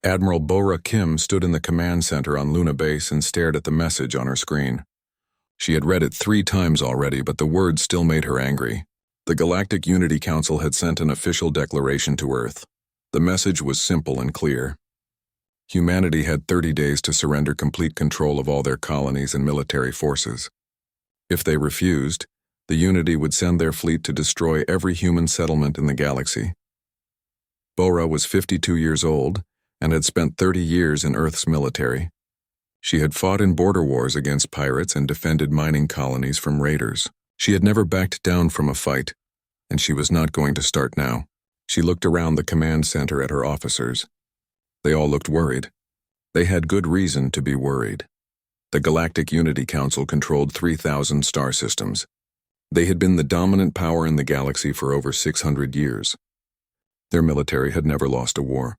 Admiral Bora Kim stood in the command center on Luna Base and stared at the message on her screen. She had read it 3 times already, but the words still made her angry. The Galactic Unity Council had sent an official declaration to Earth. The message was simple and clear. Humanity had 30 days to surrender complete control of all their colonies and military forces. If they refused, the Unity would send their fleet to destroy every human settlement in the galaxy. Bora was 52 years old and had spent 30 years in Earth's military. She had fought in border wars against pirates and defended mining colonies from raiders. She had never backed down from a fight, and she was not going to start now. She looked around the command center at her officers. They all looked worried. They had good reason to be worried. The Galactic Unity Council controlled 3,000 star systems. They had been the dominant power in the galaxy for over 600 years. Their military had never lost a war.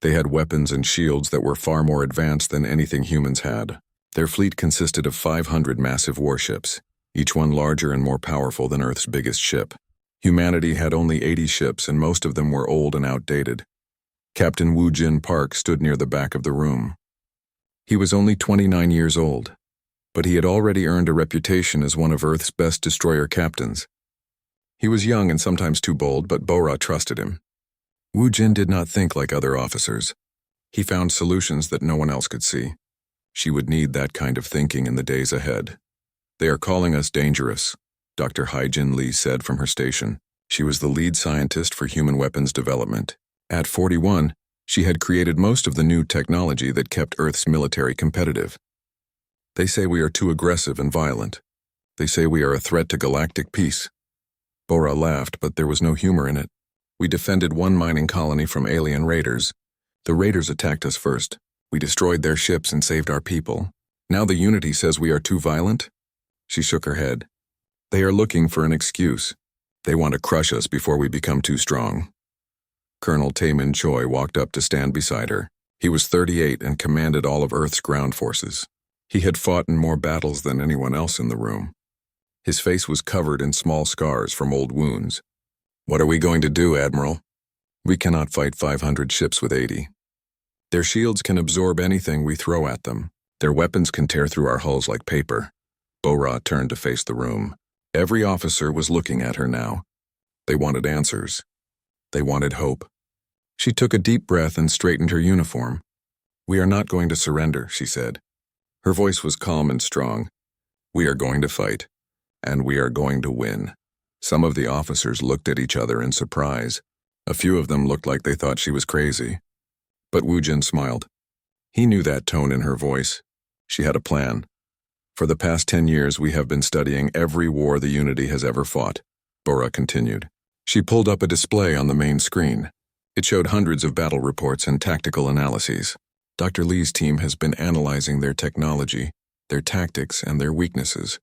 They had weapons and shields that were far more advanced than anything humans had. Their fleet consisted of 500 massive warships, each one larger and more powerful than Earth's biggest ship. Humanity had only 80 ships, and most of them were old and outdated. Captain Woo Jin Park stood near the back of the room. He was only 29 years old, but he had already earned a reputation as one of Earth's best destroyer captains. He was young and sometimes too bold, but Bora trusted him. Woo Jin did not think like other officers. He found solutions that no one else could see. She would need that kind of thinking in the days ahead. "They are calling us dangerous," Dr. Hai-Jin Lee said from her station. She was the lead scientist for human weapons development. At 41, she had created most of the new technology that kept Earth's military competitive. "They say we are too aggressive and violent. They say we are a threat to galactic peace." Bora laughed, but there was no humor in it. "We defended one mining colony from alien raiders. The raiders attacked us first. We destroyed their ships and saved our people. Now the Unity says we are too violent?" She shook her head. "They are looking for an excuse. They want to crush us before we become too strong." Colonel Taemin Choi walked up to stand beside her. He was 38 and commanded all of Earth's ground forces. He had fought in more battles than anyone else in the room. His face was covered in small scars from old wounds. "What are we going to do, Admiral?" "We cannot fight 500 ships with 80. Their shields can absorb anything we throw at them. Their weapons can tear through our hulls like paper." Bora turned to face the room. Every officer was looking at her now. They wanted answers. They wanted hope. She took a deep breath and straightened her uniform. "We are not going to surrender," she said. Her voice was calm and strong. "We are going to fight, and we are going to win." Some of the officers looked at each other in surprise. A few of them looked like they thought she was crazy. But Woo Jin smiled. He knew that tone in her voice. She had a plan. "For the past 10 years, we have been studying every war the Unity has ever fought," Bora continued. She pulled up a display on the main screen. It showed hundreds of battle reports and tactical analyses. Dr. Lee's team has been analyzing their technology, their tactics, and their weaknesses.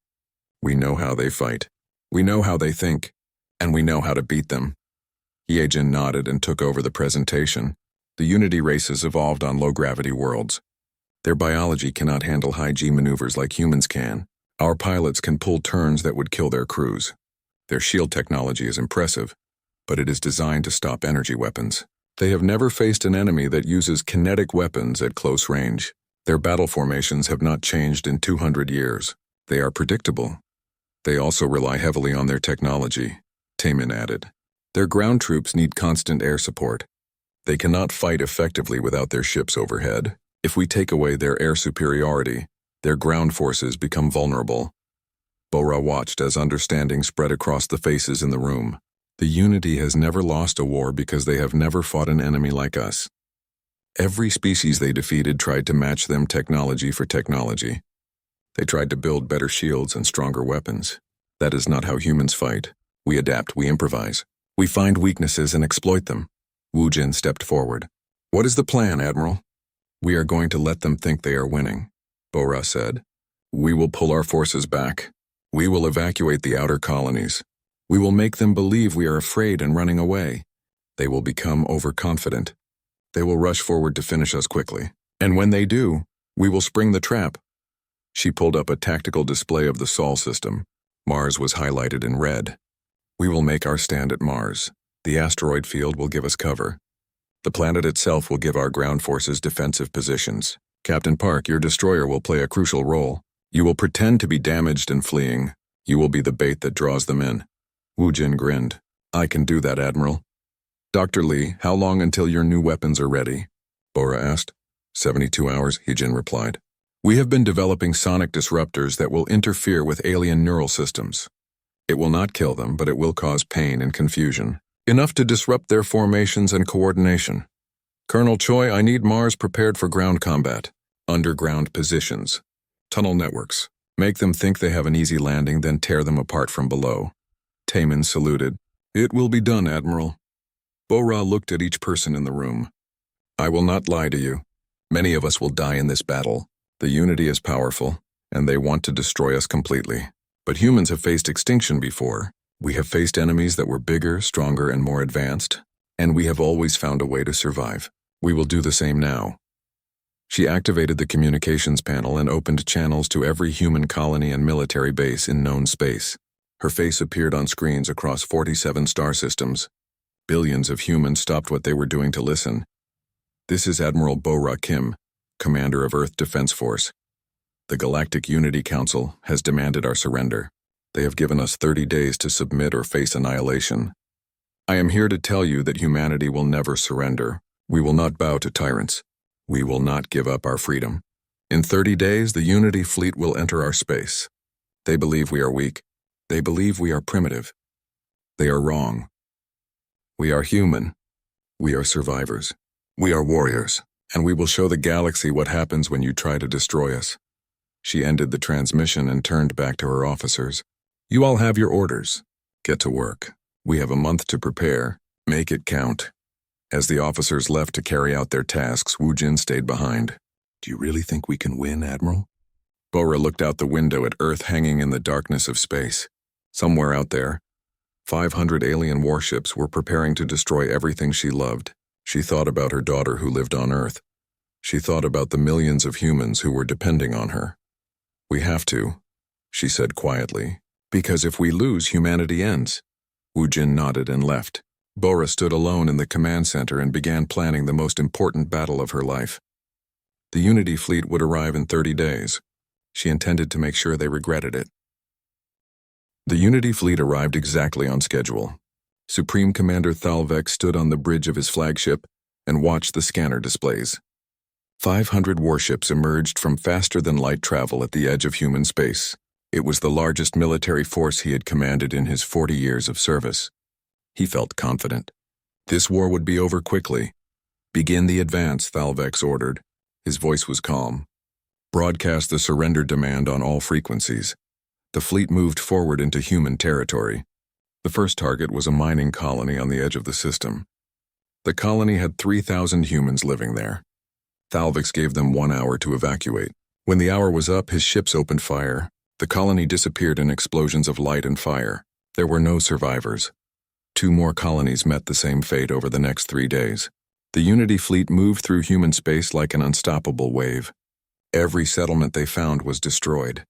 "We know how they fight. We know how they think, and we know how to beat them." Ye-Jin nodded and took over the presentation. The Unity races evolved on low-gravity worlds. Their biology cannot handle high-G maneuvers like humans can. Our pilots can pull turns that would kill their crews. Their shield technology is impressive, but it is designed to stop energy weapons. They have never faced an enemy that uses kinetic weapons at close range. Their battle formations have not changed in 200 years. They are predictable. They also rely heavily on their technology, Taemin added. Their ground troops need constant air support. They cannot fight effectively without their ships overhead. If we take away their air superiority, their ground forces become vulnerable. Bora watched as understanding spread across the faces in the room. The Unity has never lost a war because they have never fought an enemy like us. Every species they defeated tried to match them technology for technology. They tried to build better shields and stronger weapons. That is not how humans fight. We adapt, we improvise. We find weaknesses and exploit them. Woo Jin stepped forward. "What is the plan, Admiral?" "We are going to let them think they are winning," Bora said. "We will pull our forces back. We will evacuate the outer colonies. We will make them believe we are afraid and running away. They will become overconfident. They will rush forward to finish us quickly. And when they do, we will spring the trap." She pulled up a tactical display of the Sol system. Mars was highlighted in red. "We will make our stand at Mars. The asteroid field will give us cover. The planet itself will give our ground forces defensive positions. Captain Park, your destroyer will play a crucial role. You will pretend to be damaged and fleeing. You will be the bait that draws them in. Wu Jin grinned. I can do that, Admiral. Dr. Lee, how long until your new weapons are ready? Bora asked. 72 hours, Hee-Jin replied. We have been developing sonic disruptors that will interfere with alien neural systems. It will not kill them, but it will cause pain and confusion, enough to disrupt their formations and coordination. Colonel Choi, I need Mars prepared for ground combat. Underground positions. Tunnel networks. Make them think they have an easy landing, then tear them apart from below. Taemin saluted. It will be done, Admiral. Bora looked at each person in the room. I will not lie to you. Many of us will die in this battle. The Unity is powerful, and they want to destroy us completely. But humans have faced extinction before. We have faced enemies that were bigger, stronger, and more advanced, and we have always found a way to survive. We will do the same now. She activated the communications panel and opened channels to every human colony and military base in known space. Her face appeared on screens across 47 star systems. Billions of humans stopped what they were doing to listen. This is Admiral Bora Kim, Commander of Earth Defense Force. The Galactic Unity Council has demanded our surrender. They have given us 30 days to submit or face annihilation. I am here to tell you that humanity will never surrender. We will not bow to tyrants. We will not give up our freedom. In 30 days, the Unity fleet will enter our space. They believe we are weak. They believe we are primitive. They are wrong. We are human. We are survivors. We are warriors, and we will show the galaxy what happens when you try to destroy us. She ended the transmission and turned back to her officers. You all have your orders. Get to work. We have a month to prepare. Make it count. As the officers left to carry out their tasks, Wu Jin stayed behind. Do you really think we can win, Admiral? Bora looked out the window at Earth hanging in the darkness of space. Somewhere out there, 500 alien warships were preparing to destroy everything she loved. She thought about her daughter who lived on Earth. She thought about the millions of humans who were depending on her. We have to, she said quietly, because if we lose, humanity ends. Wu Jin nodded and left. Bora stood alone in the command center and began planning the most important battle of her life. The Unity fleet would arrive in 30 days. She intended to make sure they regretted it. The Unity fleet arrived exactly on schedule. Supreme Commander Thalvek stood on the bridge of his flagship and watched the scanner displays. 500 warships emerged from faster-than-light travel at the edge of human space. It was the largest military force he had commanded in his 40 years of service. He felt confident. This war would be over quickly. Begin the advance, Thalvex ordered. His voice was calm. Broadcast the surrender demand on all frequencies. The fleet moved forward into human territory. The first target was a mining colony on the edge of the system. The colony had 3,000 humans living there. Thalvex gave them 1 hour to evacuate. When the hour was up, his ships opened fire. The colony disappeared in explosions of light and fire. There were no survivors. 2 more colonies met the same fate over the next 3 days. The Unity fleet moved through human space like an unstoppable wave. Every settlement they found was destroyed.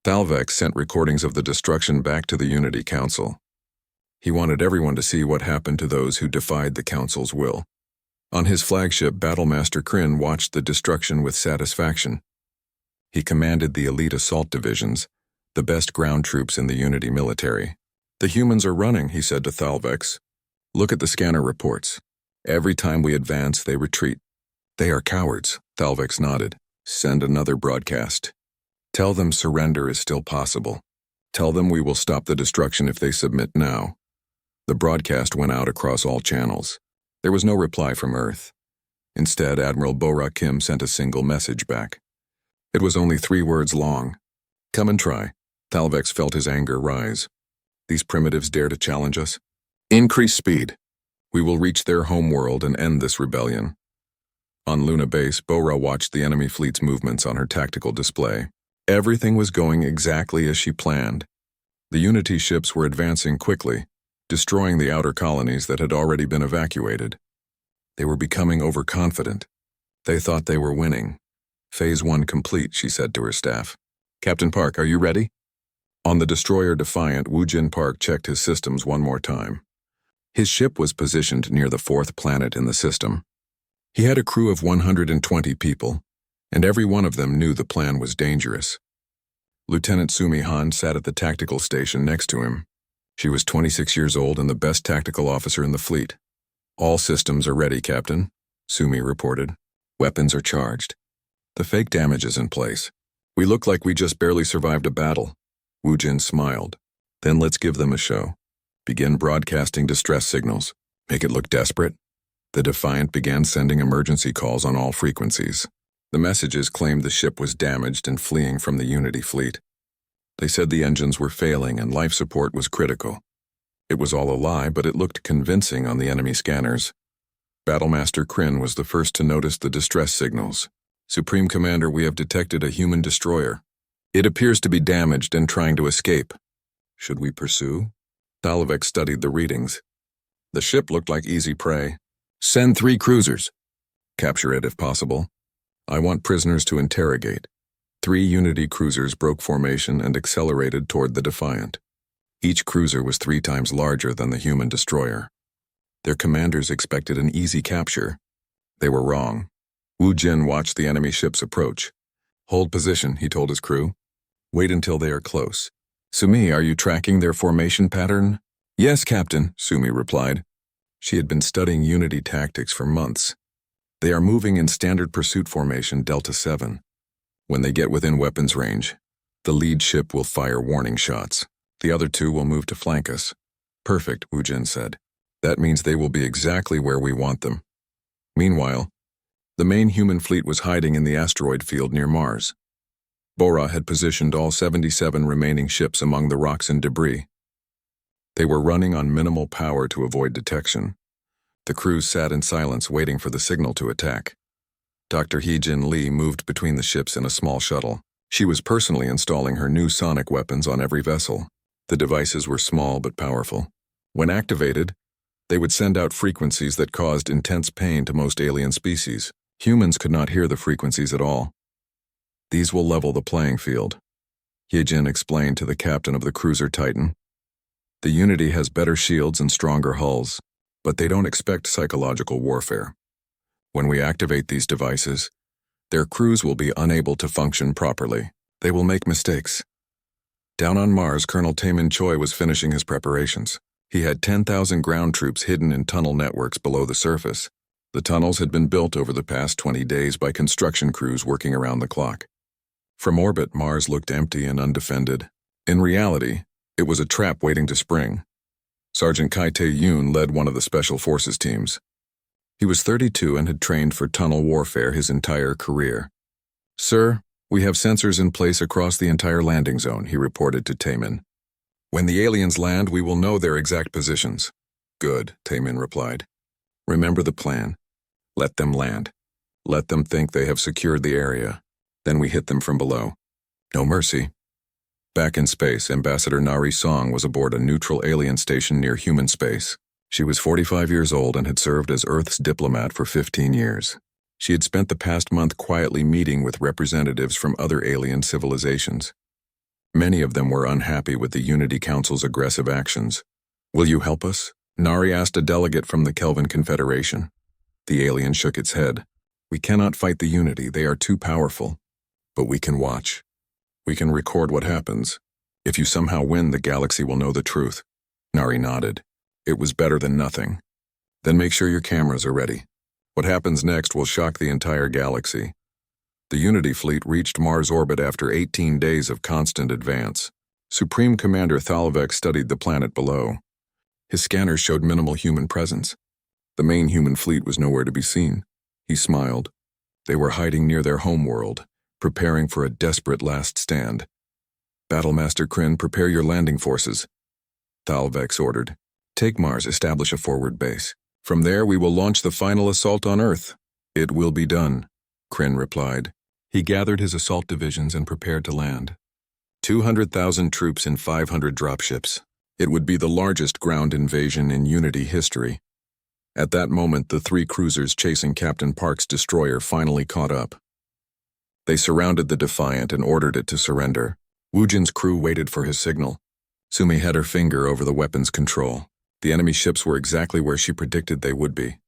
Thalvex sent recordings of the destruction back to the Unity Council. He wanted everyone to see what happened to those who defied the Council's will. On his flagship, Battlemaster Kryn watched the destruction with satisfaction. He commanded the elite assault divisions, the best ground troops in the Unity military. The humans are running, he said to Thalvex. Look at the scanner reports. Every time we advance, they retreat. They are cowards, Thalvex nodded. Send another broadcast. Tell them surrender is still possible. Tell them we will stop the destruction if they submit now. The broadcast went out across all channels. There was no reply from Earth. Instead, Admiral Bora Kim sent a single message back. It was only 3 words long. Come and try. Thalvex felt his anger rise. These primitives dare to challenge us? Increase speed. We will reach their homeworld and end this rebellion. On Luna Base, Bora watched the enemy fleet's movements on her tactical display. Everything was going exactly as she planned. The Unity ships were advancing quickly, destroying the outer colonies that had already been evacuated. They were becoming overconfident. They thought they were winning. Phase 1 complete, she said to her staff. Captain Park, are you ready? On the destroyer Defiant, Wu Jin Park checked his systems one more time. His ship was positioned near the 4th planet in the system. He had a crew of 120 people, and every one of them knew the plan was dangerous. Lieutenant Sumi Han sat at the tactical station next to him. She was 26 years old and the best tactical officer in the fleet. "All systems are ready, Captain," Sumi reported. "Weapons are charged. The fake damage is in place. We look like we just barely survived a battle." Wu Jin smiled. "Then let's give them a show. Begin broadcasting distress signals. Make it look desperate." The Defiant began sending emergency calls on all frequencies. The messages claimed the ship was damaged and fleeing from the Unity fleet. They said the engines were failing and life support was critical. It was all a lie, but it looked convincing on the enemy scanners. Battlemaster Kryn was the first to notice the distress signals. "Supreme Commander, we have detected a human destroyer. It appears to be damaged and trying to escape. Should we pursue?" Talovec studied the readings. The ship looked like easy prey. "Send 3 cruisers. Capture it if possible. I want prisoners to interrogate." 3 Unity cruisers broke formation and accelerated toward the Defiant. Each cruiser was 3 times larger than the human destroyer. Their commanders expected an easy capture. They were wrong. Wu Jin watched the enemy ships approach. "Hold position," he told his crew. "Wait until they are close. Sumi, are you tracking their formation pattern?" "Yes, Captain," Sumi replied. She had been studying Unity tactics for months. "They are moving in standard pursuit formation Delta 7. When they get within weapons range, the lead ship will fire warning shots. The other 2 will move to flank us." "Perfect," Wu Jin said. "That means they will be exactly where we want them." Meanwhile, the main human fleet was hiding in the asteroid field near Mars. Bora had positioned all 77 remaining ships among the rocks and debris. They were running on minimal power to avoid detection. The crews sat in silence waiting for the signal to attack. Dr. Hee-Jin Lee moved between the ships in a small shuttle. She was personally installing her new sonic weapons on every vessel. The devices were small but powerful. When activated, they would send out frequencies that caused intense pain to most alien species. Humans could not hear the frequencies at all. "These will level the playing field," Hee-Jin explained to the captain of the cruiser Titan. "The Unity has better shields and stronger hulls, but they don't expect psychological warfare. When we activate these devices, their crews will be unable to function properly. They will make mistakes." Down on Mars, Colonel Taemin Choi was finishing his preparations. He had 10,000 ground troops hidden in tunnel networks below the surface. The tunnels had been built over the past 20 days by construction crews working around the clock. From orbit, Mars looked empty and undefended. In reality, it was a trap waiting to spring. Sergeant Kai Tae-yoon led one of the Special Forces teams. He was 32 and had trained for tunnel warfare his entire career. "Sir, we have sensors in place across the entire landing zone," he reported to Taemin. "When the aliens land, we will know their exact positions." "Good," Taemin replied. "Remember the plan. Let them land. Let them think they have secured the area. Then we hit them from below. No mercy." Back in space, Ambassador Nari Song was aboard a neutral alien station near human space. She was 45 years old and had served as Earth's diplomat for 15 years. She had spent the past month quietly meeting with representatives from other alien civilizations. Many of them were unhappy with the Unity Council's aggressive actions. "Will you help us?" Nari asked a delegate from the Kelvin Confederation. The alien shook its head. "We cannot fight the Unity, they are too powerful. But we can watch. We can record what happens. If you somehow win, the galaxy will know the truth." Nari nodded. "It was better than nothing. Then make sure your cameras are ready. What happens next will shock the entire galaxy." The Unity fleet reached Mars orbit after 18 days of constant advance. Supreme Commander Thalovec studied the planet below. His scanners showed minimal human presence. The main human fleet was nowhere to be seen. He smiled. They were hiding near their homeworld, preparing for a desperate last stand. "Battlemaster Kryn, prepare your landing forces," Thalvex ordered. "Take Mars, establish a forward base. From there we will launch the final assault on Earth." "It will be done," Kryn replied. He gathered his assault divisions and prepared to land. 200,000 troops in 500 dropships. It would be the largest ground invasion in Unity history. At that moment, the 3 cruisers chasing Captain Park's destroyer finally caught up. They surrounded the Defiant and ordered it to surrender. Woojin's crew waited for his signal. Sumi had her finger over the weapons control. The enemy ships were exactly where she predicted they would be.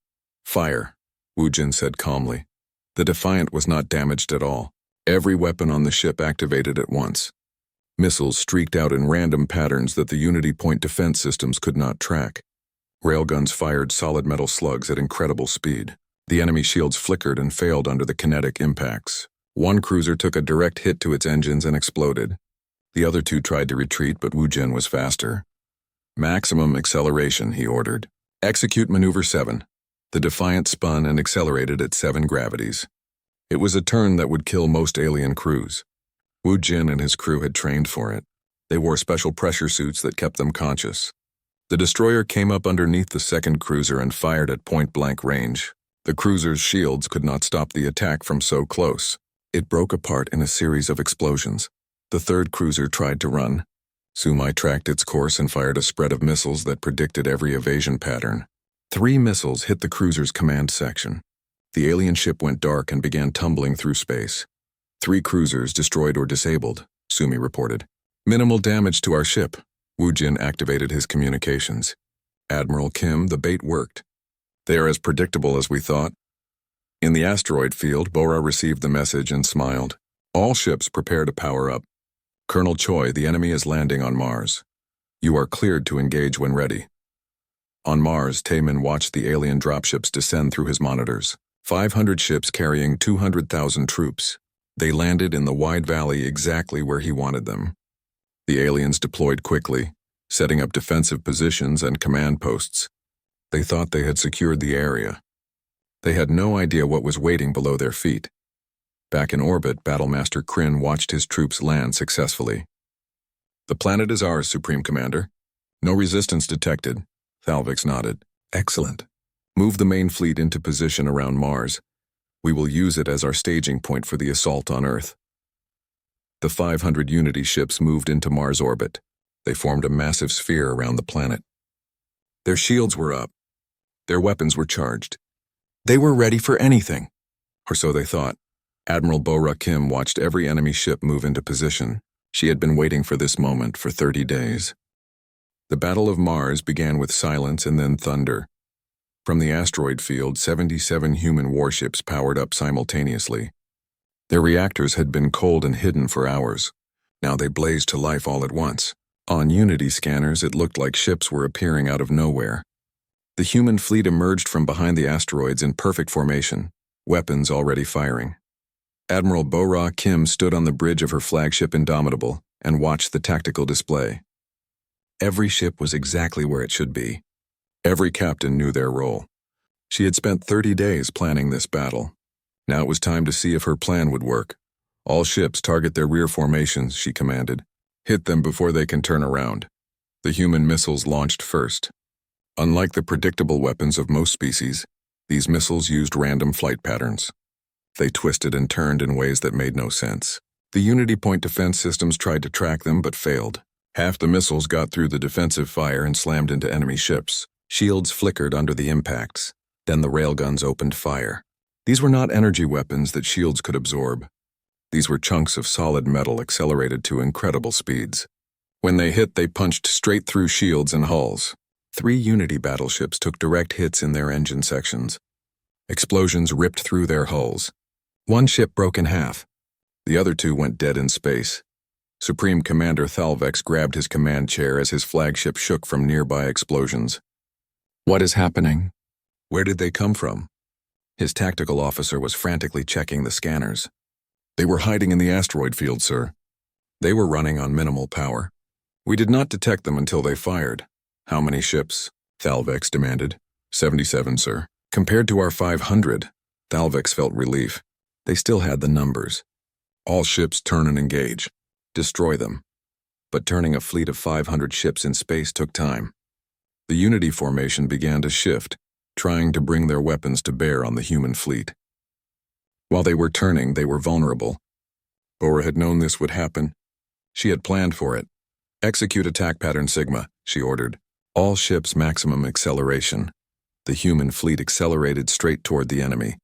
"Fire." Wu Jin said calmly. The Defiant was not damaged at all. Every weapon on the ship activated at once. Missiles streaked out in random patterns that the Unity Point defense systems could not track. Railguns fired solid metal slugs at incredible speed. The enemy shields flickered and failed under the kinetic impacts. One cruiser took a direct hit to its engines and exploded. The other two tried to retreat, but Wu Jin was faster. Maximum acceleration, he ordered. Execute Maneuver 7. The Defiant spun and accelerated at 7 gravities. It was a turn that would kill most alien crews. Wu Jin and his crew had trained for it. They wore special pressure suits that kept them conscious. The destroyer came up underneath the second cruiser and fired at point-blank range. The cruiser's shields could not stop the attack from so close. It broke apart in a series of explosions. The third cruiser tried to run. Sumai tracked its course and fired a spread of missiles that predicted every evasion pattern. 3 missiles hit the cruiser's command section. The alien ship went dark and began tumbling through space. 3 cruisers destroyed or disabled, Sumi reported. Minimal damage to our ship. Wu Jin activated his communications. Admiral Kim, the bait worked. They are as predictable as we thought. In the asteroid field, Bora received the message and smiled. All ships prepare to power up. Colonel Choi, the enemy is landing on Mars. You are cleared to engage when ready. On Mars, Taemin watched the alien dropships descend through his monitors. 500 ships carrying 200,000 troops. They landed in the wide valley exactly where he wanted them. The aliens deployed quickly, setting up defensive positions and command posts. They thought they had secured the area. They had no idea what was waiting below their feet. Back in orbit, Battlemaster Kryn watched his troops land successfully. The planet is ours, Supreme Commander. No resistance detected. Thalvix nodded. Excellent. Move the main fleet into position around Mars. We will use it as our staging point for the assault on Earth. The 500 Unity ships moved into Mars orbit. They formed a massive sphere around the planet. Their shields were up. Their weapons were charged. They were ready for anything. Or so they thought. Admiral Bora Kim watched every enemy ship move into position. She had been waiting for this moment for 30 days. The Battle of Mars began with silence and then thunder. From the asteroid field, 77 human warships powered up simultaneously. Their reactors had been cold and hidden for hours. Now they blazed to life all at once. On Unity scanners, it looked like ships were appearing out of nowhere. The human fleet emerged from behind the asteroids in perfect formation, weapons already firing. Admiral Bora Kim stood on the bridge of her flagship Indomitable and watched the tactical display. Every ship was exactly where it should be. Every captain knew their role. She had spent 30 days planning this battle. Now it was time to see if her plan would work. All ships target their rear formations, she commanded. Hit them before they can turn around. The human missiles launched first. Unlike the predictable weapons of most species, these missiles used random flight patterns. They twisted and turned in ways that made no sense. The Unity Point defense systems tried to track them but failed. Half the missiles got through the defensive fire and slammed into enemy ships. Shields flickered under the impacts. Then the railguns opened fire. These were not energy weapons that shields could absorb. These were chunks of solid metal accelerated to incredible speeds. When they hit, they punched straight through shields and hulls. 3 Unity battleships took direct hits in their engine sections. Explosions ripped through their hulls. One ship broke in half. The other 2 went dead in space. Supreme Commander Thalvex grabbed his command chair as his flagship shook from nearby explosions. What is happening? Where did they come from? His tactical officer was frantically checking the scanners. They were hiding in the asteroid field, sir. They were running on minimal power. We did not detect them until they fired. How many ships? Thalvex demanded. 77, sir. Compared to our 500, Thalvex felt relief. They still had the numbers. All ships turn and engage. Destroy them. But turning a fleet of 500 ships in space took time. The Unity formation began to shift, trying to bring their weapons to bear on the human fleet. While they were turning, they were vulnerable. Bora had known this would happen. She had planned for it. Execute attack pattern Sigma, she ordered. All ships maximum acceleration. The human fleet accelerated straight toward the enemy.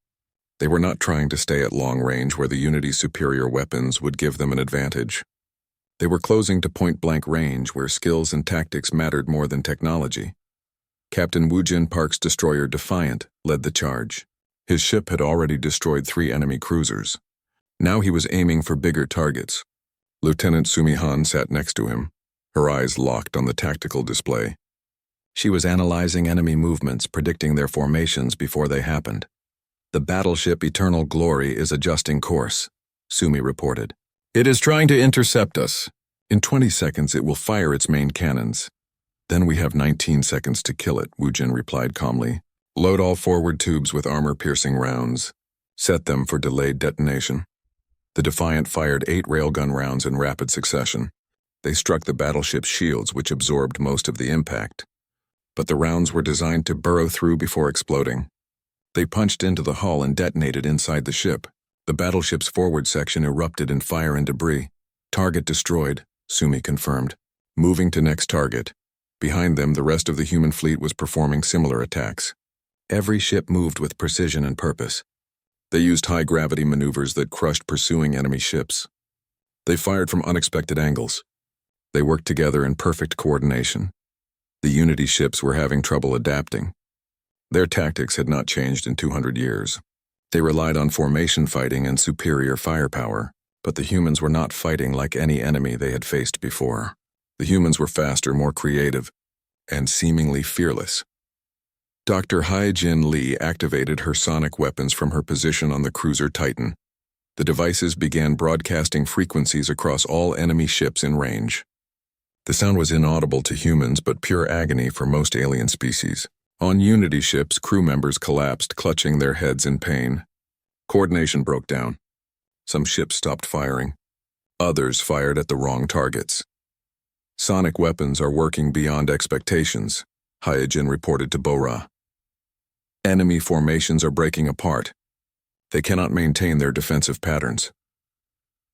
They were not trying to stay at long range where the Unity's superior weapons would give them an advantage. They were closing to point-blank range where skills and tactics mattered more than technology. Captain Wu Jin Park's destroyer Defiant led the charge. His ship had already destroyed 3 enemy cruisers. Now he was aiming for bigger targets. Lieutenant Sumihan sat next to him, her eyes locked on the tactical display. She was analyzing enemy movements, predicting their formations before they happened. The battleship Eternal Glory is adjusting course, Sumi reported. It is trying to intercept us. In 20 seconds it will fire its main cannons. Then we have 19 seconds to kill it, Wujin replied calmly. Load all forward tubes with armor-piercing rounds. Set them for delayed detonation. The Defiant fired 8 railgun rounds in rapid succession. They struck the battleship's shields, which absorbed most of the impact. But the rounds were designed to burrow through before exploding. They punched into the hull and detonated inside the ship. The battleship's forward section erupted in fire and debris. Target destroyed, Sumi confirmed. Moving to next target. Behind them, the rest of the human fleet was performing similar attacks. Every ship moved with precision and purpose. They used high-gravity maneuvers that crushed pursuing enemy ships. They fired from unexpected angles. They worked together in perfect coordination. The Unity ships were having trouble adapting. Their tactics had not changed in 200 years. They relied on formation fighting and superior firepower, but the humans were not fighting like any enemy they had faced before. The humans were faster, more creative, and seemingly fearless. Dr. Hai-Jin Lee activated her sonic weapons from her position on the cruiser Titan. The devices began broadcasting frequencies across all enemy ships in range. The sound was inaudible to humans, but pure agony for most alien species. On Unity ships, crew members collapsed, clutching their heads in pain. Coordination broke down. Some ships stopped firing. Others fired at the wrong targets. Sonic weapons are working beyond expectations, Hyojin reported to Bora. Enemy formations are breaking apart. They cannot maintain their defensive patterns.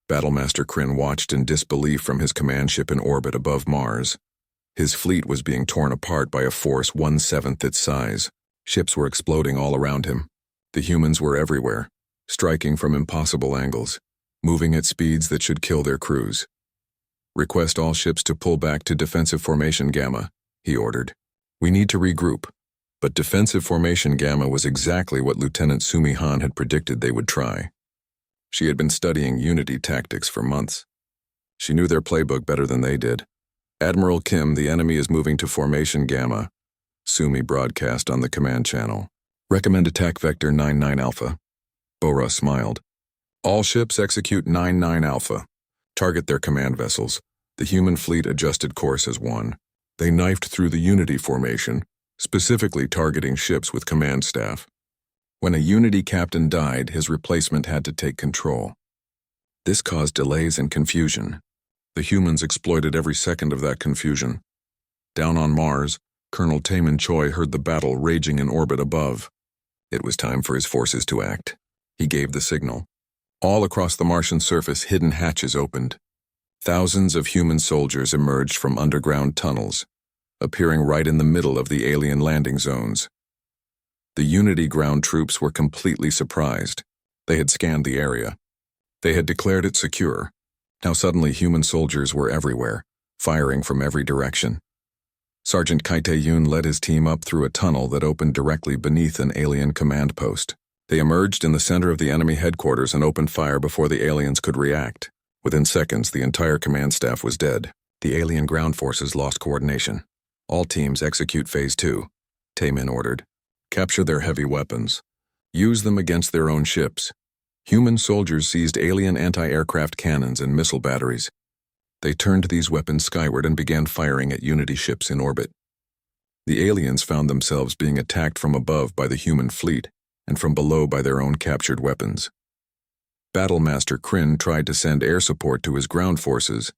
Battlemaster Kryn watched in disbelief from his command ship in orbit above Mars. His fleet was being torn apart by a force 1/7 its size. Ships were exploding all around him. The humans were everywhere, striking from impossible angles, moving at speeds that should kill their crews. Request all ships to pull back to defensive formation Gamma, he ordered. We need to regroup. But defensive formation Gamma was exactly what Lieutenant Sumi Han had predicted they would try. She had been studying Unity tactics for months. She knew their playbook better than they did. Admiral Kim, the enemy is moving to formation Gamma, Sumi broadcast on the command channel. Recommend attack vector 99 Alpha. Bora smiled. All ships execute 99 Alpha. Target their command vessels. The human fleet adjusted course as one. They knifed through the Unity formation, specifically targeting ships with command staff. When a Unity captain died, his replacement had to take control. This caused delays and confusion. The humans exploited every second of that confusion. Down on Mars, Colonel Taemin Choi heard the battle raging in orbit above. It was time for his forces to act. He gave the signal. All across the Martian surface, hidden hatches opened. Thousands of human soldiers emerged from underground tunnels, appearing right in the middle of the alien landing zones. The Unity ground troops were completely surprised. They had scanned the area. They had declared it secure. Now suddenly human soldiers were everywhere, firing from every direction. Sergeant Kai Tae-yoon led his team up through a tunnel that opened directly beneath an alien command post. They emerged in the center of the enemy headquarters and opened fire before the aliens could react. Within seconds, the entire command staff was dead. The alien ground forces lost coordination. All teams execute Phase 2, Taemin ordered. Capture their heavy weapons. Use them against their own ships. Human soldiers seized alien anti-aircraft cannons and missile batteries. They turned these weapons skyward and began firing at Unity ships in orbit. The aliens found themselves being attacked from above by the human fleet and from below by their own captured weapons. Battlemaster Kryn tried to send air support to his ground forces,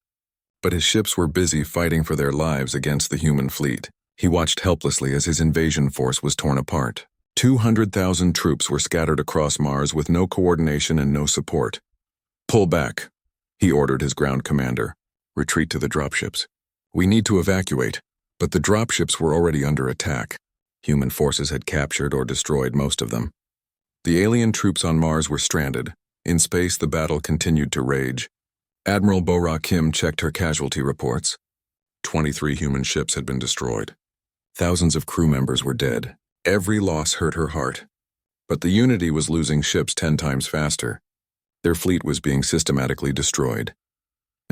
but his ships were busy fighting for their lives against the human fleet. He watched helplessly as his invasion force was torn apart. 200,000 troops were scattered across Mars with no coordination and no support. Pull back, he ordered his ground commander. Retreat to the dropships. We need to evacuate, but the dropships were already under attack. Human forces had captured or destroyed most of them. The alien troops on Mars were stranded. In space, the battle continued to rage. Admiral Bora Kim checked her casualty reports. 23 human ships had been destroyed. Thousands of crew members were dead. Every loss hurt her heart. But the Unity was losing ships 10 times faster. Their fleet was being systematically destroyed.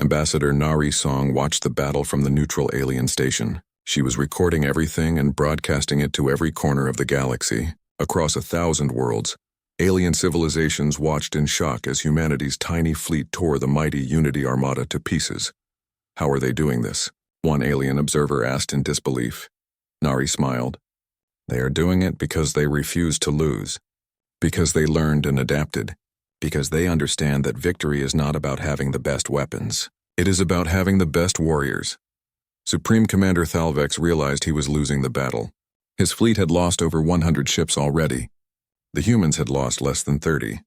Ambassador Narration watched the battle from the neutral alien station. She was recording everything and broadcasting it to every corner of the galaxy, across 1,000 worlds. Alien civilizations watched in shock as humanity's tiny fleet tore the mighty Unity Armada to pieces. How are they doing this? One alien observer asked in disbelief. Nari smiled. They are doing it because they refuse to lose. Because they learned and adapted. Because they understand that victory is not about having the best weapons. It is about having the best warriors. Supreme Commander Thalvex realized he was losing the battle. His fleet had lost over 100 ships already. The humans had lost less than 30.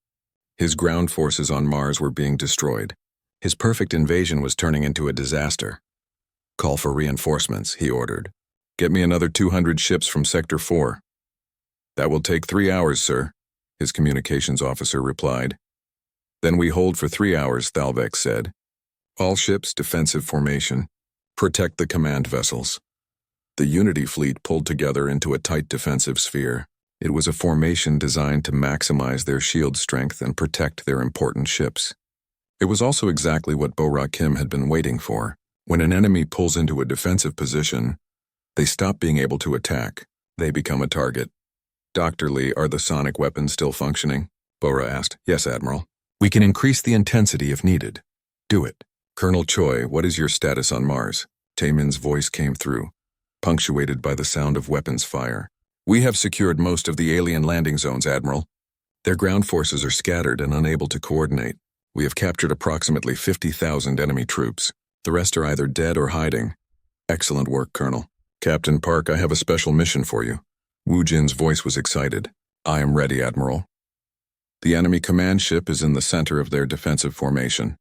His ground forces on Mars were being destroyed. His perfect invasion was turning into a disaster. Call for reinforcements, he ordered. Get me another 200 ships from Sector 4. That will take 3 hours, sir, his communications officer replied. Then we hold for 3 hours, Thalvex said. All ships, defensive formation. Protect the command vessels. The Unity fleet pulled together into a tight defensive sphere. It was a formation designed to maximize their shield strength and protect their important ships. It was also exactly what Bo-Ra Kim had been waiting for. When an enemy pulls into a defensive position, they stop being able to attack. They become a target. Dr. Lee, are the sonic weapons still functioning? Bo-Ra asked. Yes, Admiral. We can increase the intensity if needed. Do it. Colonel Choi, what is your status on Mars? Taemin's voice came through, punctuated by the sound of weapons fire. We have secured most of the alien landing zones, Admiral. Their ground forces are scattered and unable to coordinate. We have captured approximately 50,000 enemy troops. The rest are either dead or hiding. Excellent work, Colonel. Captain Park, I have a special mission for you. Wu Jin's voice was excited. I am ready, Admiral. The enemy command ship is in the center of their defensive formation.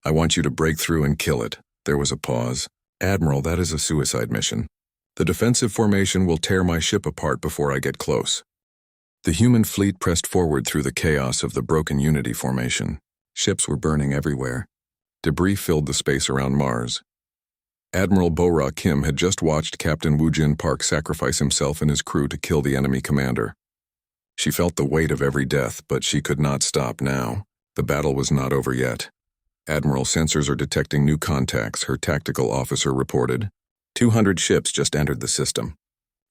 I want you to break through and kill it. There was a pause. Admiral, that is a suicide mission. The defensive formation will tear my ship apart before I get close. The human fleet pressed forward through the chaos of the broken Unity formation. Ships were burning everywhere. Debris filled the space around Mars. Admiral Bo-Ra Kim had just watched Captain Wu Jin Park sacrifice himself and his crew to kill the enemy commander. She felt the weight of every death, but she could not stop now. The battle was not over yet. Admiral, sensors are detecting new contacts, her tactical officer reported. 200 ships just entered the system.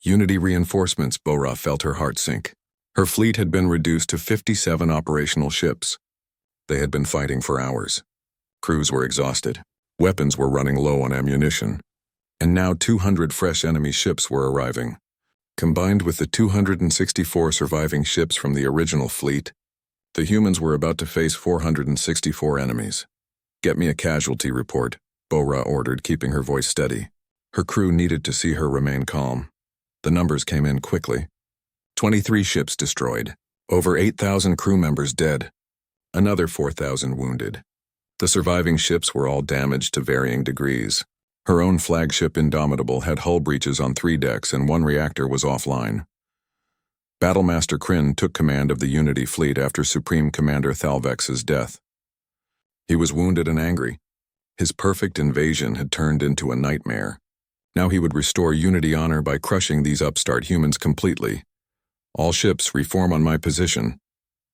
Unity reinforcements, Bo-Ra felt her heart sink. Her fleet had been reduced to 57 operational ships. They had been fighting for hours. Crews were exhausted. Weapons were running low on ammunition. And now 200 fresh enemy ships were arriving. Combined with the 264 surviving ships from the original fleet, the humans were about to face 464 enemies. Get me a casualty report, Bo-Ra ordered, keeping her voice steady. Her crew needed to see her remain calm. The numbers came in quickly. 23 ships destroyed. Over 8,000 crew members dead. Another 4,000 wounded. The surviving ships were all damaged to varying degrees. Her own flagship Indomitable had hull breaches on 3 decks and 1 reactor was offline. Battlemaster Kryn took command of the Unity fleet after Supreme Commander Thalvex's death. He was wounded and angry. His perfect invasion had turned into a nightmare. Now he would restore Unity honor by crushing these upstart humans completely. All ships reform on my position.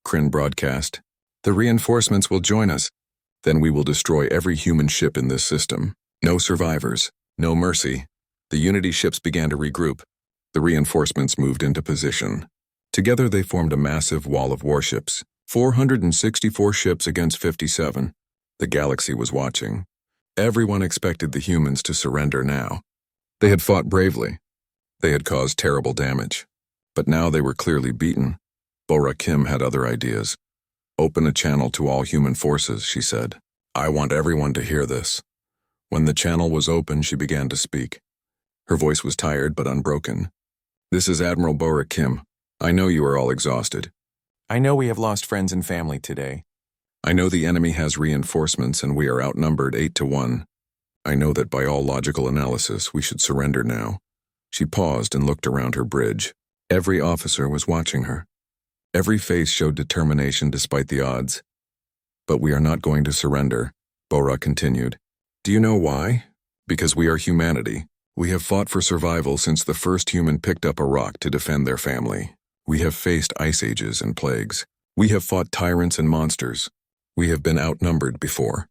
Kryn broadcast. The reinforcements will join us. Then we will destroy every human ship in this system. No survivors. No mercy. The Unity ships began to regroup. The reinforcements moved into position. Together they formed a massive wall of warships. 464 ships against 57. The galaxy was watching. Everyone expected the humans to surrender now. They had fought bravely. They had caused terrible damage. But now they were clearly beaten. Bo-Ra Kim had other ideas. Open a channel to all human forces, she said. I want everyone to hear this. When the channel was open, she began to speak. Her voice was tired but unbroken. This is Admiral Bo-Ra Kim. I know you are all exhausted. I know we have lost friends and family today. I know the enemy has reinforcements and we are outnumbered 8-1. I know that by all logical analysis, we should surrender now. She paused and looked around her bridge. Every officer was watching her. Every face showed determination despite the odds. But we are not going to surrender, Bo-Ra continued. Do you know why? Because we are humanity. We have fought for survival since the first human picked up a rock to defend their family. We have faced ice ages and plagues. We have fought tyrants and monsters. We have been outnumbered before.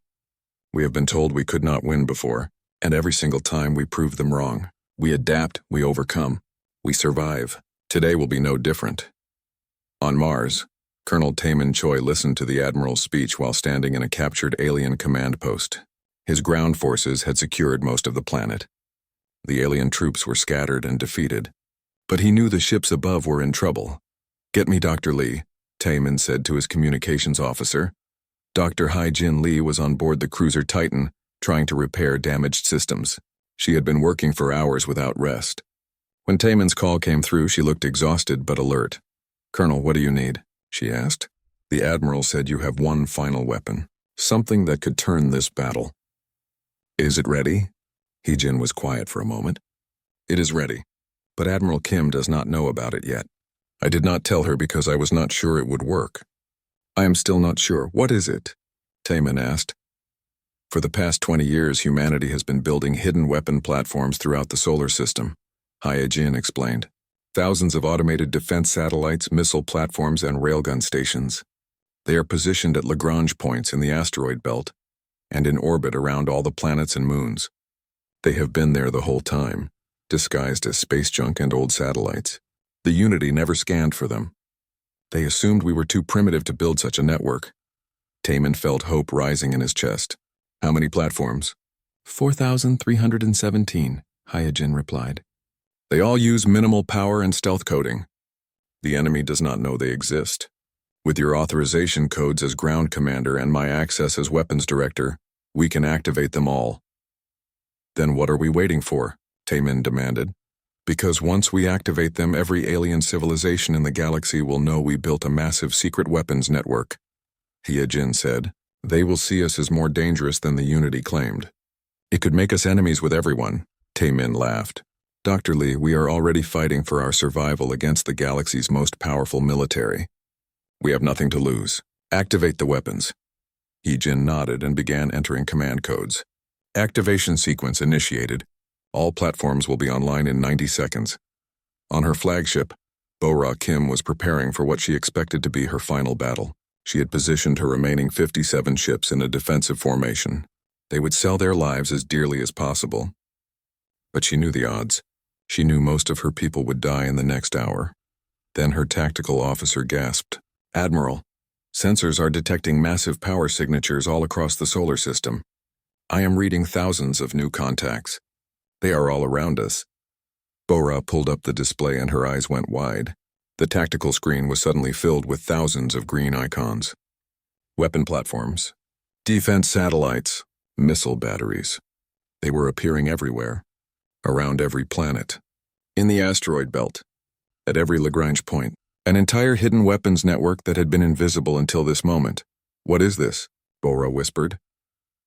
We have been told we could not win before, and every single time we prove them wrong. We adapt, we overcome, we survive. Today will be no different. On Mars, Colonel Taemin Choi listened to the Admiral's speech while standing in a captured alien command post. His ground forces had secured most of the planet. The alien troops were scattered and defeated. But he knew the ships above were in trouble. "Get me Dr. Lee," Taemin said to his communications officer. Dr. Hai-Jin Lee was on board the cruiser Titan, trying to repair damaged systems. She had been working for hours without rest. When Taemin's call came through, she looked exhausted but alert. "Colonel, what do you need?" she asked. "The Admiral said you have one final weapon, something that could turn this battle." "Is it ready?" Hee-Jin was quiet for a moment. "It is ready, but Admiral Kim does not know about it yet. I did not tell her because I was not sure it would work." "I am still not sure. What is it?" Taemin asked. "For the past 20 years, humanity has been building hidden weapon platforms throughout the solar system," Hai-Jin explained. "Thousands of automated defense satellites, missile platforms, and railgun stations. They are positioned at Lagrange points in the asteroid belt and in orbit around all the planets and moons. They have been there the whole time, disguised as space junk and old satellites. The Unity never scanned for them. They assumed we were too primitive to build such a network." Taemin felt hope rising in his chest. "How many platforms?" 4,317, Hai-Jin replied. "They all use minimal power and stealth coding. The enemy does not know they exist. With your authorization codes as ground commander and my access as weapons director, we can activate them all." "Then what are we waiting for?" Taemin demanded. "Because once we activate them, every alien civilization in the galaxy will know we built a massive secret weapons network," Hee-Jin said. "They will see us as more dangerous than the Unity claimed. It could make us enemies with everyone." Taemin laughed. "Dr. Lee, we are already fighting for our survival against the galaxy's most powerful military. We have nothing to lose. Activate the weapons." Hee-Jin nodded and began entering command codes. "Activation sequence initiated. All platforms will be online in 90 seconds. On her flagship, Bo-Ra Kim was preparing for what she expected to be her final battle. She had positioned her remaining 57 ships in a defensive formation. They would sell their lives as dearly as possible. But she knew the odds. She knew most of her people would die in the next hour. Then her tactical officer gasped, "Admiral, sensors are detecting massive power signatures all across the solar system. I am reading thousands of new contacts. They are all around us." Bo-Ra pulled up the display and her eyes went wide. The tactical screen was suddenly filled with thousands of green icons. Weapon platforms, defense satellites, missile batteries. They were appearing everywhere, around every planet, in the asteroid belt, at every Lagrange point. An entire hidden weapons network that had been invisible until this moment. "What is this?" Bo-Ra whispered.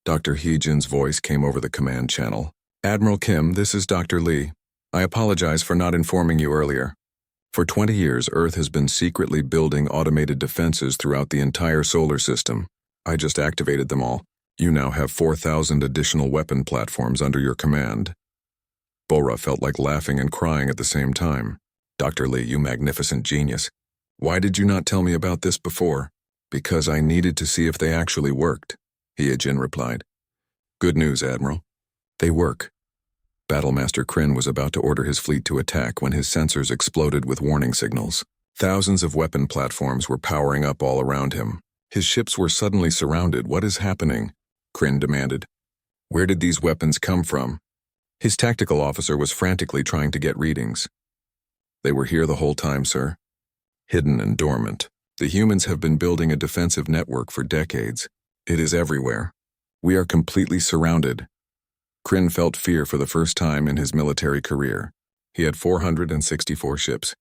Dr. Hee-Jin's voice came over the command channel. "Admiral Kim, this is Dr. Lee. I apologize for not informing you earlier. For 20 years, Earth has been secretly building automated defenses throughout the entire solar system. I just activated them all. You now have 4,000 additional weapon platforms under your command." Bo-Ra felt like laughing and crying at the same time. "Dr. Lee, you magnificent genius. Why did you not tell me about this before?" "Because I needed to see if they actually worked," Hee-Jin replied. "Good news, Admiral. They work." Battlemaster Kryn was about to order his fleet to attack when his sensors exploded with warning signals. Thousands of weapon platforms were powering up all around him. His ships were suddenly surrounded. "What is happening?" Kryn demanded. "Where did these weapons come from?" His tactical officer was frantically trying to get readings. "They were here the whole time, sir. Hidden and dormant. The humans have been building a defensive network for decades. It is everywhere. We are completely surrounded." Kryn felt fear for the first time in his military career. He had 464 ships.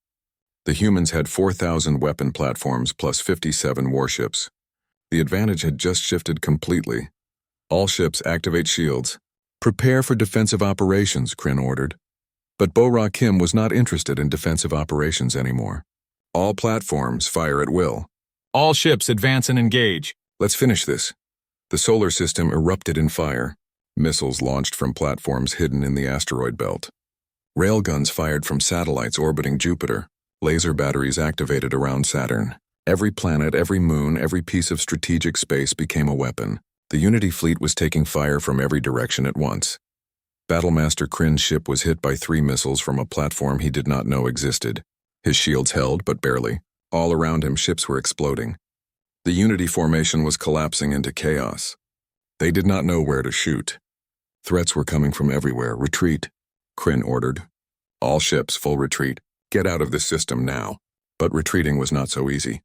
The humans had 4,000 weapon platforms plus 57 warships. The advantage had just shifted completely. "All ships activate shields. Prepare for defensive operations," Kryn ordered. But Bo-Ra Kim was not interested in defensive operations anymore. "All platforms fire at will. All ships advance and engage. Let's finish this." The solar system erupted in fire. Missiles launched from platforms hidden in the asteroid belt. Railguns fired from satellites orbiting Jupiter. Laser batteries activated around Saturn. Every planet, every moon, every piece of strategic space became a weapon. The Unity fleet was taking fire from every direction at once. Battlemaster Kryn's ship was hit by 3 missiles from a platform he did not know existed. His shields held, but barely. All around him, ships were exploding. The Unity formation was collapsing into chaos. They did not know where to shoot. Threats were coming from everywhere. Retreat, Kryn ordered. All ships, full retreat. Get out of this system now. But retreating was not so easy.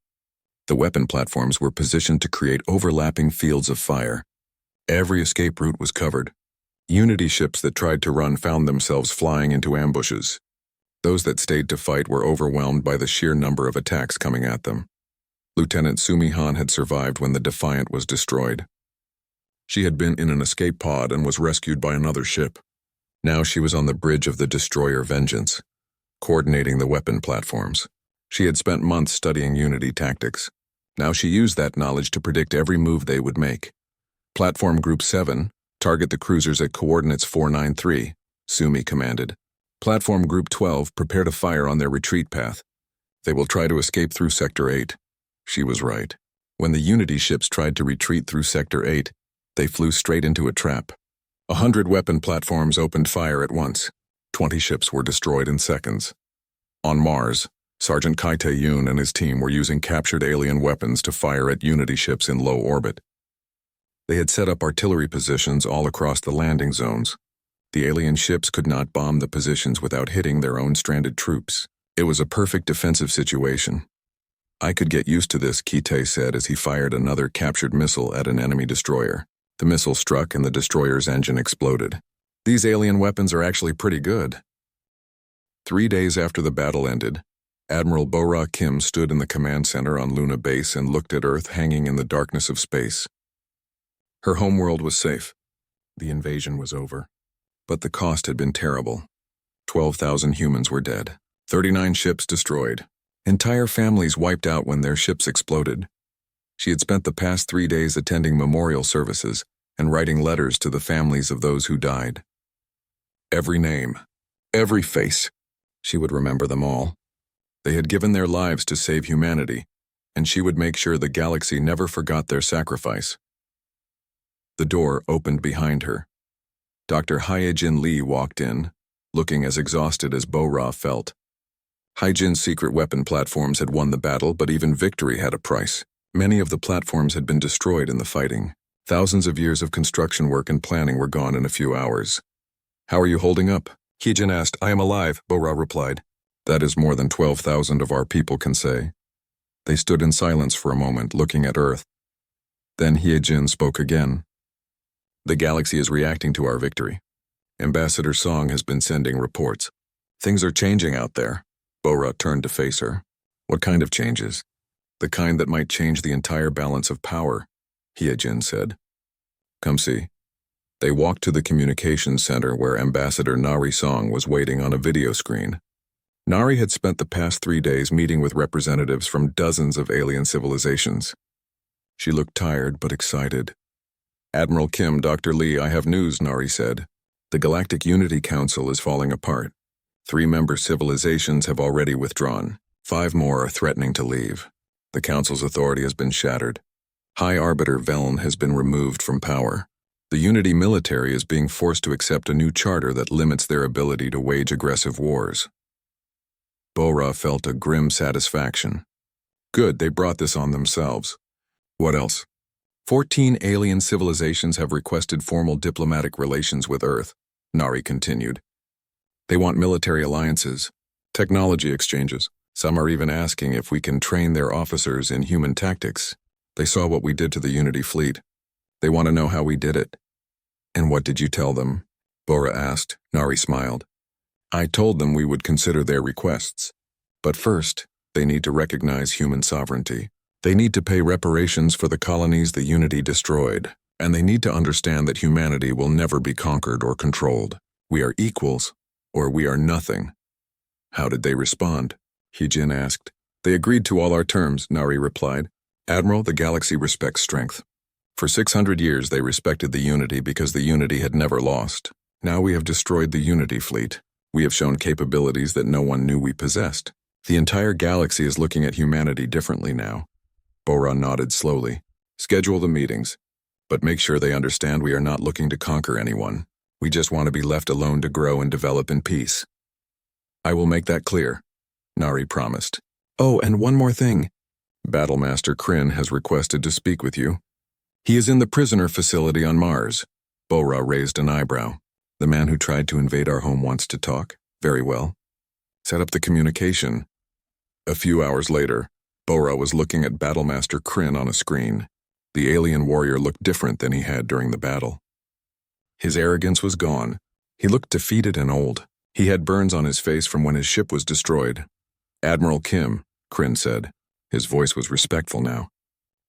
The weapon platforms were positioned to create overlapping fields of fire. Every escape route was covered. Unity ships that tried to run found themselves flying into ambushes. Those that stayed to fight were overwhelmed by the sheer number of attacks coming at them. Lieutenant Sumi Han had survived when the Defiant was destroyed. She had been in an escape pod and was rescued by another ship. Now she was on the bridge of the destroyer Vengeance, coordinating the weapon platforms. She had spent months studying Unity tactics. Now she used that knowledge to predict every move they would make. Platform Group 7, target the cruisers at coordinates 493, Sumi commanded. Platform Group 12, prepare to fire on their retreat path. They will try to escape through Sector 8. She was right. When the Unity ships tried to retreat through Sector 8, they flew straight into a trap. 100 weapon platforms opened fire at once. 20 ships were destroyed in seconds. On Mars, Sergeant Kai Tae-yoon and his team were using captured alien weapons to fire at Unity ships in low orbit. They had set up artillery positions all across the landing zones. The alien ships could not bomb the positions without hitting their own stranded troops. It was a perfect defensive situation. I could get used to this, Kite said as he fired another captured missile at an enemy destroyer. The missile struck and the destroyer's engine exploded. These alien weapons are actually pretty good. 3 days after the battle ended, Admiral Bo-Ra Kim stood in the command center on Luna Base and looked at Earth hanging in the darkness of space. Her homeworld was safe. The invasion was over. But the cost had been terrible. 12,000 humans were dead. 39 ships destroyed. Entire families wiped out when their ships exploded. She had spent the past 3 days attending memorial services and writing letters to the families of those who died. Every name, every face, she would remember them all. They had given their lives to save humanity, and she would make sure the galaxy never forgot their sacrifice. The door opened behind her. Dr. Hyejin Lee walked in, looking as exhausted as Bo-Ra felt. Hyejin's secret weapon platforms had won the battle, but even victory had a price. Many of the platforms had been destroyed in the fighting. Thousands of years of construction work and planning were gone in a few hours. How are you holding up? Hyejin asked. I am alive, Bo-Ra replied. That is more than 12,000 of our people can say. They stood in silence for a moment, looking at Earth. Then Hyejin spoke again. The galaxy is reacting to our victory. Ambassador Song has been sending reports. Things are changing out there. Bo-Ra turned to face her. What kind of changes? The kind that might change the entire balance of power, Hyejin said. Come see. They walked to the communications center where Ambassador Nari Song was waiting on a video screen. Nari had spent the past 3 days meeting with representatives from dozens of alien civilizations. She looked tired but excited. Admiral Kim, Dr. Lee, I have news, Nari said. The Galactic Unity Council is falling apart. 3 member civilizations have already withdrawn. 5 more are threatening to leave. The Council's authority has been shattered. High Arbiter Veln has been removed from power. The Unity military is being forced to accept a new charter that limits their ability to wage aggressive wars. Bo-Ra felt a grim satisfaction. Good, they brought this on themselves. What else? 14 alien civilizations have requested formal diplomatic relations with Earth, Nari continued. They want military alliances, technology exchanges. Some are even asking if we can train their officers in human tactics. They saw what we did to the Unity fleet. They want to know how we did it. And what did you tell them? Bo-Ra asked. Nari smiled. I told them we would consider their requests. But first, they need to recognize human sovereignty. They need to pay reparations for the colonies the Unity destroyed. And they need to understand that humanity will never be conquered or controlled. We are equals, or we are nothing. How did they respond? Hyejin asked. They agreed to all our terms, Nari replied. Admiral, the galaxy respects strength. For 600 years they respected the Unity because the Unity had never lost. Now we have destroyed the Unity fleet. We have shown capabilities that no one knew we possessed. The entire galaxy is looking at humanity differently now. Bora nodded slowly. Schedule the meetings, but make sure they understand we are not looking to conquer anyone. We just want to be left alone to grow and develop in peace. I will make that clear, Nari promised. Oh, and one more thing. Battlemaster Kryn has requested to speak with you. He is in the prisoner facility on Mars. Bora raised an eyebrow. The man who tried to invade our home wants to talk? Very well. Set up the communication. A few hours later, Bora was looking at Battlemaster Kryn on a screen. The alien warrior looked different than he had during the battle. His arrogance was gone. He looked defeated and old. He had burns on his face from when his ship was destroyed. Admiral Kim, Kryn said. His voice was respectful now.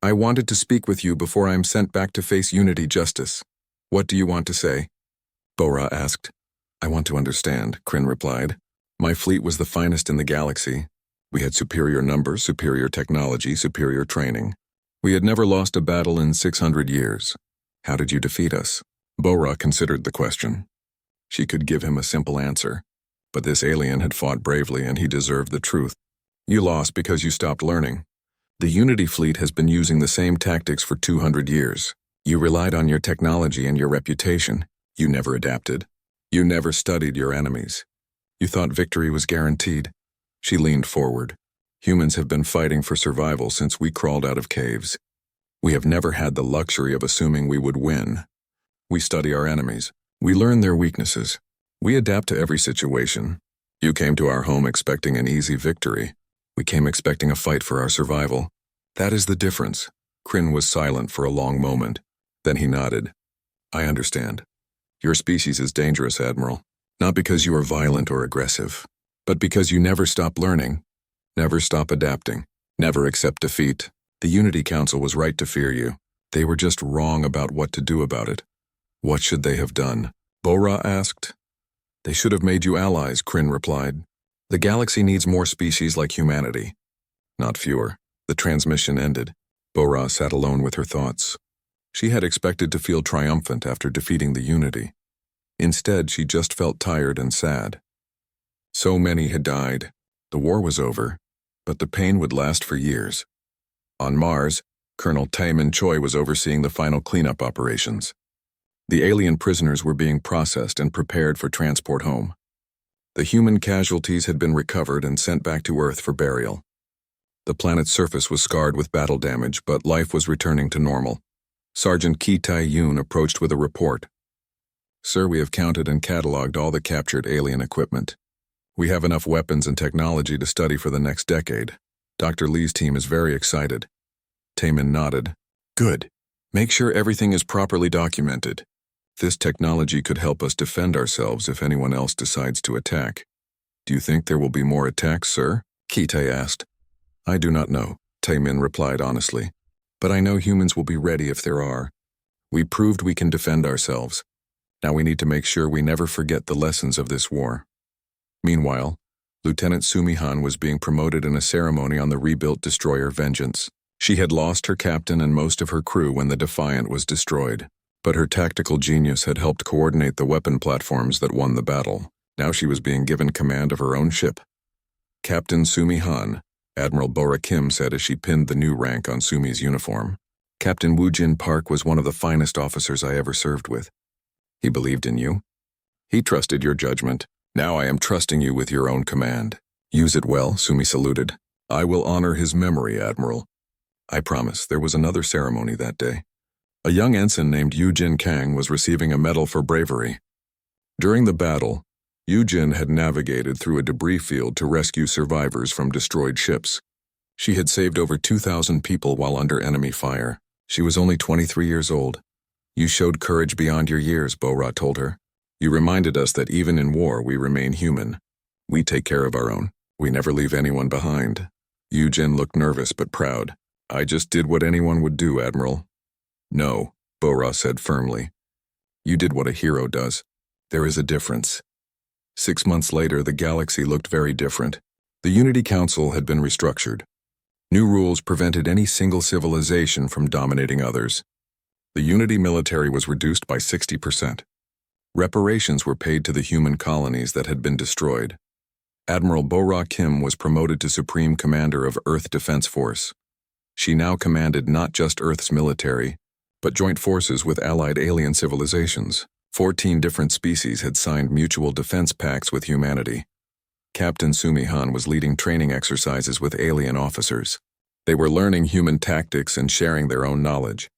I wanted to speak with you before I am sent back to face Unity Justice. What do you want to say? Bora asked. I want to understand, Kryn replied. My fleet was the finest in the galaxy. We had superior numbers, superior technology, superior training. We had never lost a battle in 600 years. How did you defeat us? Bora considered the question. She could give him a simple answer, but this alien had fought bravely and he deserved the truth. You lost because you stopped learning. The Unity fleet has been using the same tactics for 200 years. You relied on your technology and your reputation. You never adapted. You never studied your enemies. You thought victory was guaranteed. She leaned forward. Humans have been fighting for survival since we crawled out of caves. We have never had the luxury of assuming we would win. We study our enemies. We learn their weaknesses. We adapt to every situation. You came to our home expecting an easy victory. We came expecting a fight for our survival. That is the difference. Kryn was silent for a long moment. Then he nodded. I understand. Your species is dangerous, Admiral. Not because you are violent or aggressive, but because you never stop learning, never stop adapting, never accept defeat. The Unity Council was right to fear you. They were just wrong about what to do about it. What should they have done? Bora asked. They should have made you allies, Kryn replied. The galaxy needs more species like humanity. Not fewer. The transmission ended. Bora sat alone with her thoughts. She had expected to feel triumphant after defeating the Unity. Instead, she just felt tired and sad. So many had died. The war was over, but the pain would last for years. On Mars, Colonel Taemin Choi was overseeing the final cleanup operations. The alien prisoners were being processed and prepared for transport home. The human casualties had been recovered and sent back to Earth for burial. The planet's surface was scarred with battle damage, but life was returning to normal. Sergeant Ki Tai-yoon approached with a report. Sir, we have counted and cataloged all the captured alien equipment. We have enough weapons and technology to study for the next decade. Dr. Lee's team is very excited. Taemin nodded. Good. Make sure everything is properly documented. This technology could help us defend ourselves if anyone else decides to attack. Do you think there will be more attacks, sir? Ki-Tai asked. I do not know, Taemin replied honestly. But I know humans will be ready if there are. We proved we can defend ourselves. Now we need to make sure we never forget the lessons of this war. Meanwhile, Lieutenant Sumi-Han was being promoted in a ceremony on the rebuilt destroyer Vengeance. She had lost her captain and most of her crew when the Defiant was destroyed, but her tactical genius had helped coordinate the weapon platforms that won the battle. Now she was being given command of her own ship. Captain Sumi-Han, Admiral Bora Kim said as she pinned the new rank on Sumi's uniform. Captain Woo-Jin Park was one of the finest officers I ever served with. He believed in you. He trusted your judgment. Now I am trusting you with your own command. Use it well, Sumi saluted. I will honor his memory, Admiral. I promise. There was another ceremony that day. A young ensign named Yu-Jin Kang was receiving a medal for bravery. During the battle, Yu-Jin had navigated through a debris field to rescue survivors from destroyed ships. She had saved over 2,000 people while under enemy fire. She was only 23 years old. You showed courage beyond your years, Bora told her. You reminded us that even in war we remain human. We take care of our own. We never leave anyone behind. Yu-Jin looked nervous but proud. I just did what anyone would do, Admiral. No, Bora said firmly. You did what a hero does. There is a difference. 6 months later, the galaxy looked very different. The Unity Council had been restructured. New rules prevented any single civilization from dominating others. The Unity military was reduced by 60%. Reparations were paid to the human colonies that had been destroyed. Admiral Bo-Ra Kim was promoted to Supreme Commander of Earth Defense Force. She now commanded not just Earth's military, but joint forces with allied alien civilizations. 14 different species had signed mutual defense pacts with humanity. Captain Sumi Han was leading training exercises with alien officers. They were learning human tactics and sharing their own knowledge.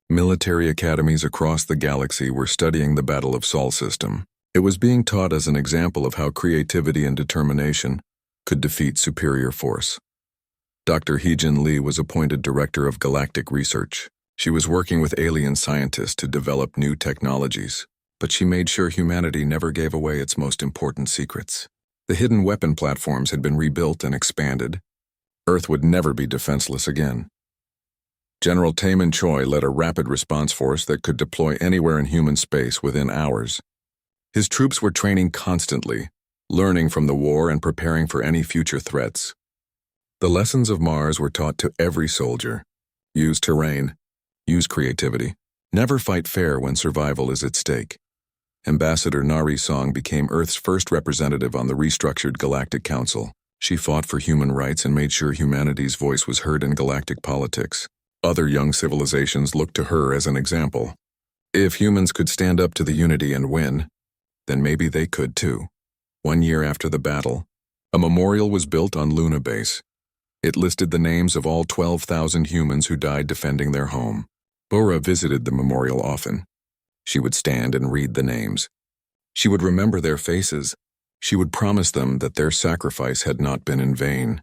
Military academies across the galaxy were studying the Battle of Sol system. It was being taught as an example of how creativity and determination could defeat superior force. Dr. Heejin Lee was appointed Director of Galactic Research. She was working with alien scientists to develop new technologies, but she made sure humanity never gave away its most important secrets. The hidden weapon platforms had been rebuilt and expanded. Earth would never be defenseless again. General Taemin Choi led a rapid response force that could deploy anywhere in human space within hours. His troops were training constantly, learning from the war and preparing for any future threats. The lessons of Mars were taught to every soldier. Use terrain, use creativity, never fight fair when survival is at stake. Ambassador Nari Song became Earth's first representative on the restructured Galactic Council. She fought for human rights and made sure humanity's voice was heard in galactic politics. Other young civilizations looked to her as an example. If humans could stand up to the Unity and win, then maybe they could too. 1 year after the battle, a memorial was built on Luna Base. It listed the names of all 12,000 humans who died defending their home. Bora visited the memorial often. She would stand and read the names. She would remember their faces. She would promise them that their sacrifice had not been in vain.